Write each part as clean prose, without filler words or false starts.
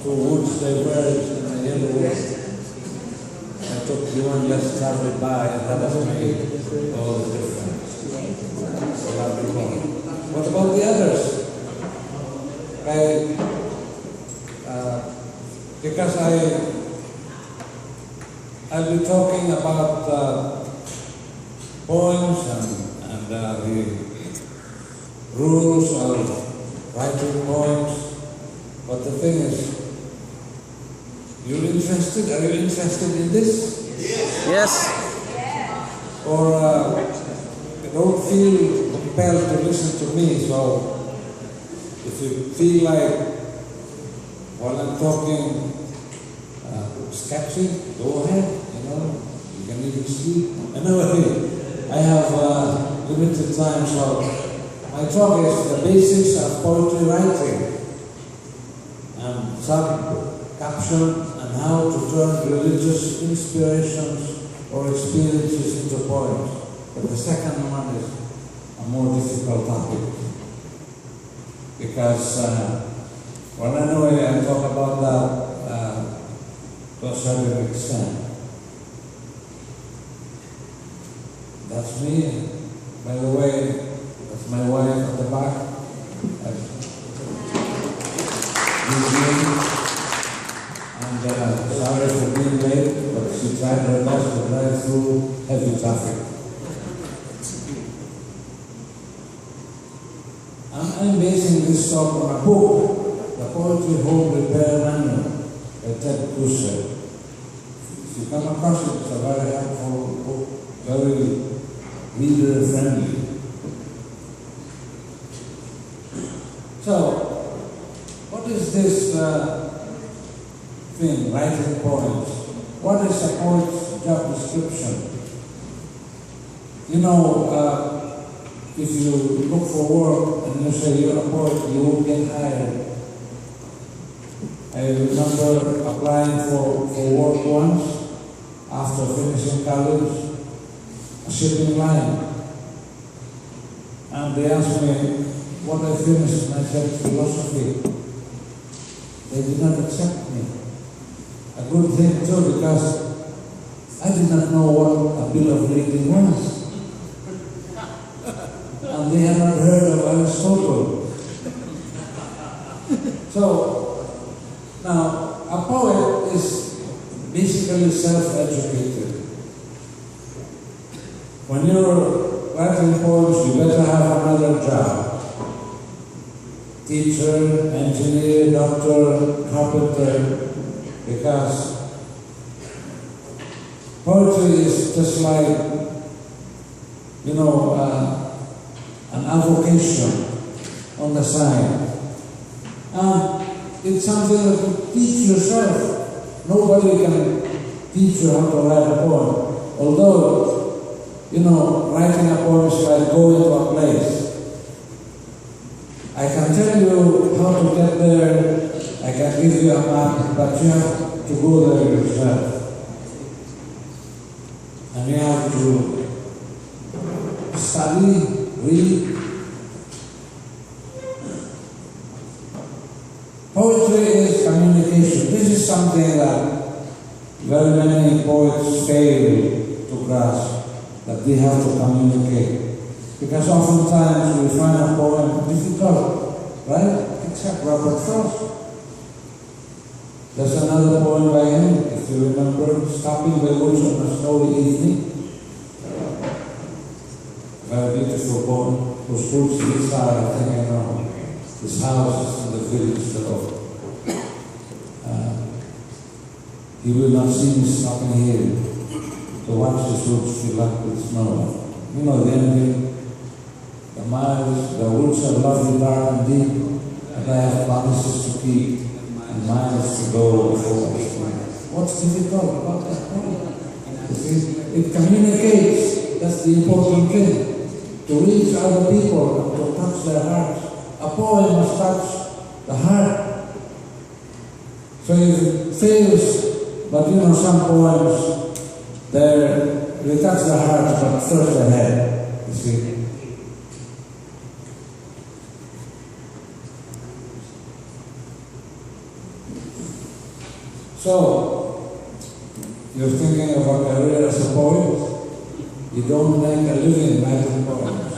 Two woods diverged in the yellow wood. I took the one less traveled by, and that has made all the difference. So that'll be one. What about the others? Because I'll be talking about poems and the rules of writing poems. But the thing is, you're interested? Are you interested in this? Yes. Or don't feel compelled to listen to me, so if you feel like while I'm talking sketchy, go ahead, you can even sleep. Anyway, I have limited time, so my talk is the basics of poetry writing and some caption and how to turn religious inspirations or experiences into poems. But the second one is a more difficult topic because I talk about that to a certain extent. That's me. By the way, that's my wife at the back. And sorry for being late, but she tried her best to drive through heavy traffic. I'm basing this talk on a book, The Poetry Home Repair Manual by Ted Kruser. If you come across it, it's a very helpful book, very reader-friendly. So, what is this thing, writing poems? What is a poet's job description? If you look for work and you say you're a poet, you won't get hired. I remember applying for work once after finishing college, a shipping line. And they asked me what I finished, and I said philosophy. They did not accept me. A good thing too, because I did not know what a bill of lading was. And they had not heard of Aristotle. So, now, a poet is basically self-educated. When you're writing poems, you better have another job. Teacher, engineer, doctor, carpenter, because poetry is just like, an avocation on the side. And it's something that you teach yourself. Nobody can teach you how to write a poem. Although, writing a poem is like going to a place. I can tell you how to get there, I can give you a map, but you have to go there yourself. And you have to study, read. Poetry is communication. This is something that very many poets fail to grasp, that they have to communicate. Because oftentimes we find a poem difficult, right? Except Robert Frost. There's another poem by him, if you remember, Stopping the Woods on a Snowy Evening. Very beautiful poem, whose roots this are, I think I know. His house is in the village below. He will not see me stopping here to watch his roots fill up with snow. The ending, the miles, the woods are lovely, dark and deep, and I have promises to keep, and miles to go before I strike. What's difficult about that poem? It communicates, that's the important thing. To reach other people and to touch their hearts. A poem must touch the heart. So if it fails, but some poems, they touch the heart but first the head, you see. So, you're thinking of a career as a poet? You don't make a living writing poems.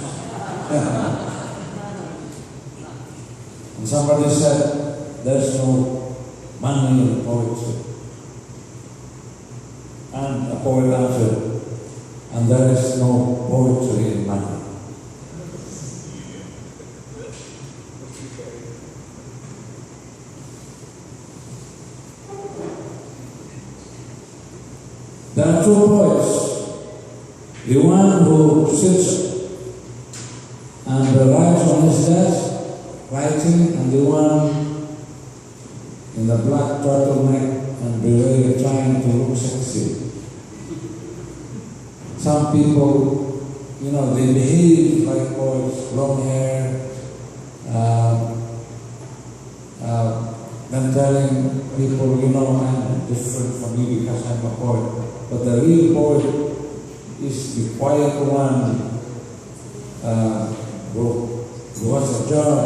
And somebody said, there's no money in poetry. And a poet answered, and there is no poetry in money. There are two poets. The one who sits and writes on his desk, writing, and the one in the black turtleneck and beret trying to look sexy. Some people, they behave like poets, long hair, then telling people, I'm different from you because I'm a poet. But the real poet is the quiet one who has a job.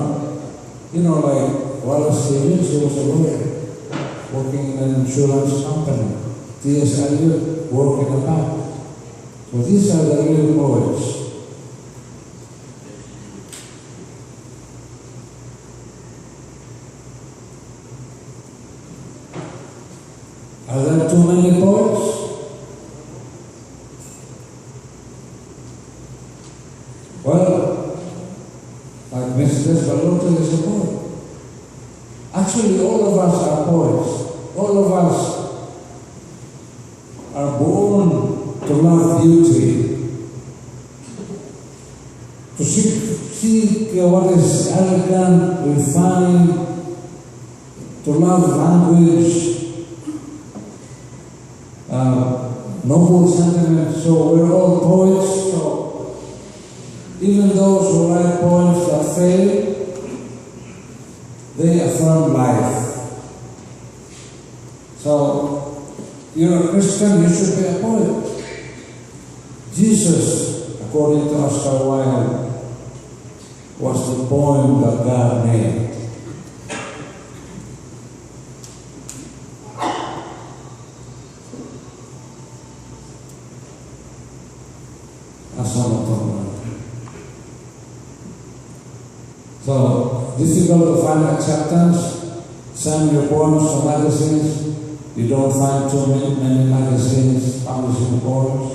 Like Wallace Stevens, he was a lawyer, working in an insurance company. T.S. Eliot worked in a bank. So these are the real poets. Are there too many poets? Well, like Mrs. Balota is a poet. Actually, all of us are poets. All of us are born to love beauty, to seek what is elegant, refined, to love language, noble sentiments. So we're all poets. So even those who write poems that fail, they affirm life. So you're a Christian, you should be a poet. Jesus, according to Oscar Wilde, was the poem that God made. So, difficult to find acceptance. Send your poems to magazines. You don't find too many magazines publishing poems.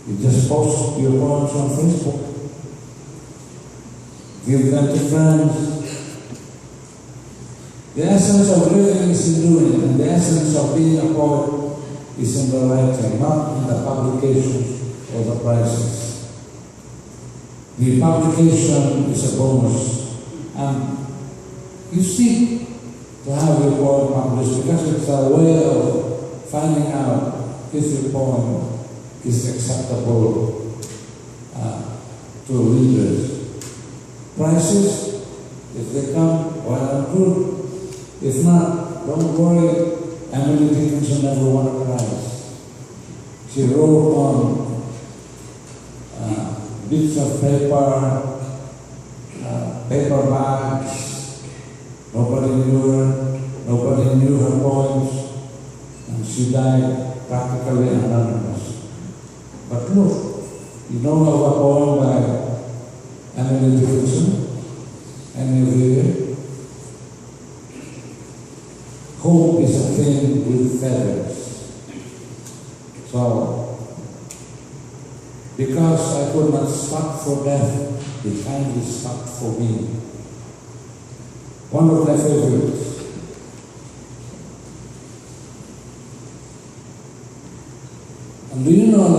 You just post your poems on Facebook. Give them to friends. The essence of living is in doing, and the essence of being a poet is in the writing, not in the publications or the prizes. The publication is a bonus, and you seek to have your poem published because it's a way of finding out if your poem is acceptable to readers. Prizes, if they come, well and good. If not, don't worry. Emily Dickinson never won a prize. She wrote on bits of paper, paper bags. Nobody knew her. Nobody knew her poems. And she died practically anonymous. But look, you know of a poem by Emily Dickinson? Any of you here? Hope is a thing with feathers. So, because I could not stop for death, it finally stopped for me. One of my favorites. And do you know that